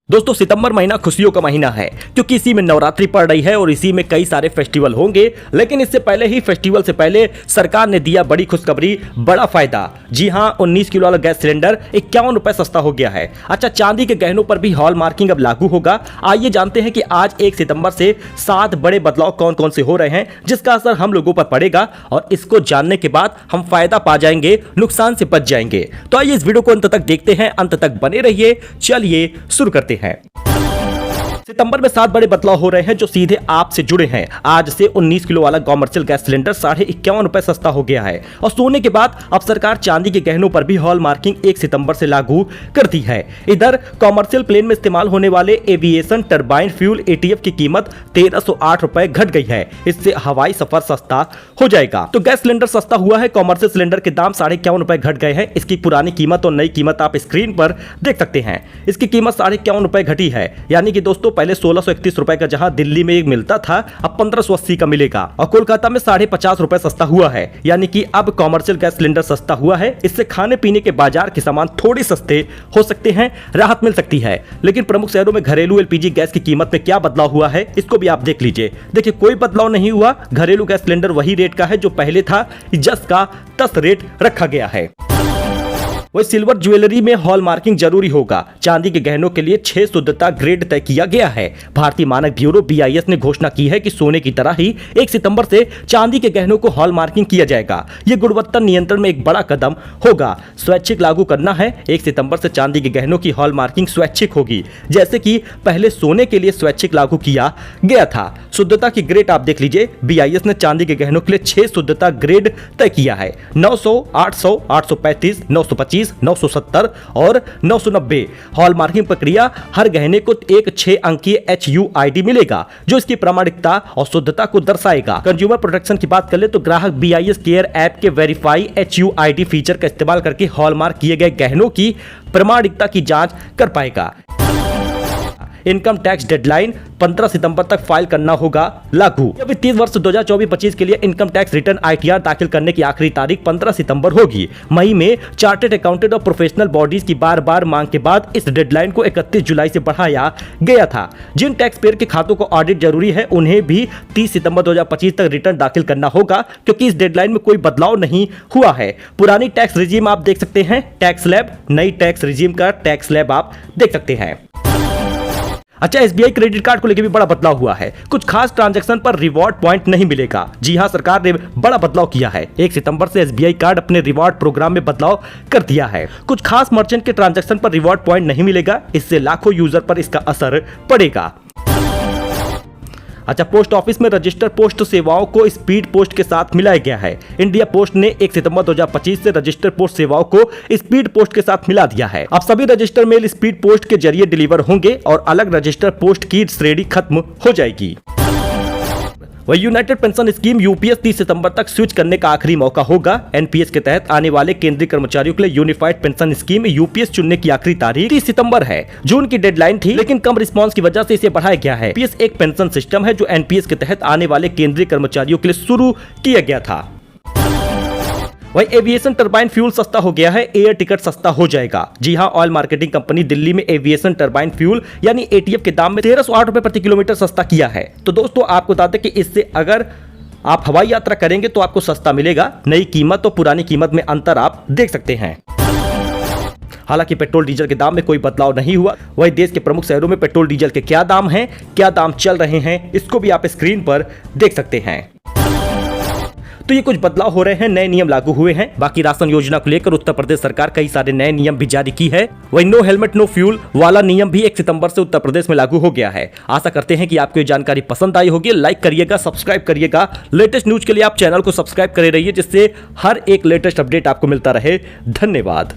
दोस्तों सितंबर महीना खुशियों का महीना है क्योंकि इसी में नवरात्रि पड़ रही है और इसी में कई सारे फेस्टिवल होंगे। लेकिन इससे पहले ही फेस्टिवल से पहले सरकार ने दिया बड़ी खुशखबरी, बड़ा फायदा। जी हां, 19 किलो वाला गैस सिलेंडर 51 रुपए सस्ता हो गया है। अच्छा, चांदी के गहनों पर भी हॉल मार्किंग अब लागू होगा। आइए जानते हैं कि आज 1 सितंबर से 7 बड़े बदलाव कौन कौन से हो रहे हैं जिसका असर हम लोगों पर पड़ेगा, और इसको जानने के बाद हम फायदा पा जाएंगे, नुकसान से बच जाएंगे। तो आइए इस वीडियो को अंत तक देखते हैं, अंत तक बने रहिए। चलिए शुरू करते हैं। सितंबर में 7 बड़े बदलाव हो रहे हैं जो सीधे आपसे जुड़े हैं। आज से 19 किलो वाला कॉमर्शियल गैस सिलेंडर 51.5 रुपए सस्ता हो गया है। और सोने के बाद अब सरकार चांदी के गहनों पर भी हॉल मार्किंग 1 सितंबर से लागू कर दी है। इधर कॉमर्शियल प्लेन में इस्तेमाल होने वाले एविएशन टरबाइन फ्यूल ATF की कीमत 1308 रुपए घट गई है। इससे हवाई सफर सस्ता हो जाएगा। तो गैस सिलेंडर सस्ता हुआ है। कॉमर्शियल सिलेंडर के दाम 51.5 रुपए घट गए हैं। इसकी पुरानी कीमत और नई कीमत आप स्क्रीन पर देख सकते हैं। इसकी कीमत 51.5 रुपए घटी है, यानी कि दोस्तों पहले 1631 रुपए का जहां दिल्ली में मिलता था, अब 1580 का मिलेगा। और कोलकाता में 50.5 रुपए सस्ता हुआ है, यानी कि अब कॉमर्शियल गैस सिलेंडर सस्ता हुआ है। इससे खाने पीने के बाजार के सामान थोड़े सस्ते हो सकते हैं, राहत मिल सकती है। लेकिन प्रमुख शहरों में घरेलू LPG गैस की कीमत में क्या बदलाव हुआ है, इसको भी आप देख लीजिए। देखिए, कोई बदलाव नहीं हुआ। घरेलू गैस सिलेंडर वही रेट का है जो पहले था, जस का तस रेट रखा गया है। वही सिल्वर ज्वेलरी में हॉल मार्किंग जरूरी होगा। चांदी के गहनों के लिए 6 शुद्धता ग्रेड तय किया गया है। भारतीय मानक ब्यूरो BIS ने घोषणा की है कि सोने की तरह ही 1 सितंबर से चांदी के गहनों को हॉल मार्किंग किया जाएगा। यह गुणवत्ता नियंत्रण में एक बड़ा कदम होगा। स्वैच्छिक लागू करना है। 1 सितंबर से चांदी के गहनों की हॉल मार्किंग स्वैच्छिक होगी, जैसे कि पहले सोने के लिए स्वैच्छिक लागू किया गया था। शुद्धता की ग्रेड आप देख लीजिए। BIS ने चांदी के गहनों के लिए 6 शुद्धता ग्रेड तय किया है। 900, 800, 835, 925, 970 और 990। हॉल मार्किंग प्रक्रिया हर गहने को एक 6 अंकीय HUID मिलेगा, जो इसकी प्रामाणिकता और शुद्धता को दर्शाएगा। कंज्यूमर प्रोटेक्शन की बात कर ले तो ग्राहक BIS केयर ऐप के वेरीफाई HUID फीचर का इस्तेमाल करके हॉलमार्क किए गए गहनों की प्रामाणिकता की जांच कर पाएगा। इनकम टैक्स डेडलाइन 15 सितंबर तक फाइल करना होगा लागू। वित्तीय वर्ष 2024-25 के लिए इनकम टैक्स रिटर्न ITR दाखिल करने की आखिरी तारीख 15 सितंबर होगी। मई में चार्टर्ड अकाउंटेंट और प्रोफेशनल बॉडीज की बार मांग के बाद इस डेडलाइन को 31 जुलाई से बढ़ाया गया था। जिन टैक्स पेयर के खातों को ऑडिट जरूरी है, उन्हें भी 30 सितंबर 2025 तक रिटर्न दाखिल करना होगा, क्योंकि इस डेडलाइन में कोई बदलाव नहीं हुआ है। पुरानी टैक्स रिजीम आप देख सकते हैं, टैक्स स्लैब। नई टैक्स रिजीम का टैक्स स्लैब आप देख सकते हैं। अच्छा, SBI क्रेडिट कार्ड को लेकर भी बड़ा बदलाव हुआ है। कुछ खास ट्रांजैक्शन पर रिवॉर्ड पॉइंट नहीं मिलेगा। जी हां, सरकार ने बड़ा बदलाव किया है। 1 सितंबर से SBI कार्ड अपने रिवॉर्ड प्रोग्राम में बदलाव कर दिया है। कुछ खास मर्चेंट के ट्रांजैक्शन पर रिवॉर्ड पॉइंट नहीं मिलेगा। इससे लाखों यूजर पर इसका असर पड़ेगा। अच्छा, पोस्ट ऑफिस में रजिस्टर पोस्ट सेवाओं को स्पीड पोस्ट के साथ मिलाया गया है। इंडिया पोस्ट ने 1 सितंबर 2025 से रजिस्टर पोस्ट सेवाओं को स्पीड पोस्ट के साथ मिला दिया है। अब सभी रजिस्टर मेल स्पीड पोस्ट के जरिए डिलीवर होंगे और अलग रजिस्टर पोस्ट की श्रेणी खत्म हो जाएगी। वही यूनाइटेड पेंशन स्कीम UPS 30 सितंबर तक स्विच करने का आखिरी मौका होगा। NPS के तहत आने वाले केंद्रीय कर्मचारियों के लिए यूनिफाइड पेंशन स्कीम में UPS चुनने की आखिरी तारीख 30 सितंबर है। जून की डेडलाइन थी, लेकिन कम रिस्पांस की वजह से इसे बढ़ाया गया है। UPS एक पेंशन सिस्टम है जो NPS के तहत आने वाले केंद्रीय कर्मचारियों के लिए शुरू किया गया था। वही एविएशन टरबाइन फ्यूल सस्ता हो गया है। एयर टिकट सस्ता हो जाएगा। जी हां, ऑयल मार्केटिंग कंपनी दिल्ली में एविएशन टरबाइन फ्यूल यानी ATF के दाम में 1308 रुपए प्रति किलोमीटर सस्ता किया है। तो दोस्तों आपको बता दें कि इससे अगर आप हवाई यात्रा करेंगे तो आपको सस्ता मिलेगा। नई कीमत और पुरानी कीमत में अंतर आप देख सकते हैं। हालांकि पेट्रोल डीजल के दाम में कोई बदलाव नहीं हुआ। वही देश के प्रमुख शहरों में पेट्रोल डीजल के क्या दाम हैं, क्या दाम चल रहे हैं, इसको भी आप स्क्रीन पर देख सकते हैं। तो ये कुछ बदलाव हो रहे हैं, नए नियम लागू हुए हैं। बाकी राशन योजना को लेकर उत्तर प्रदेश सरकार कई सारे नए नियम भी जारी की है। वही नो हेलमेट नो फ्यूल वाला नियम भी 1 सितंबर से उत्तर प्रदेश में लागू हो गया है। आशा करते हैं कि आपको ये जानकारी पसंद आई होगी। लाइक करिएगा, सब्सक्राइब करिएगा। लेटेस्ट न्यूज के लिए आप चैनल को सब्सक्राइब करे रहिए, जिससे हर एक लेटेस्ट अपडेट आपको मिलता रहे। धन्यवाद।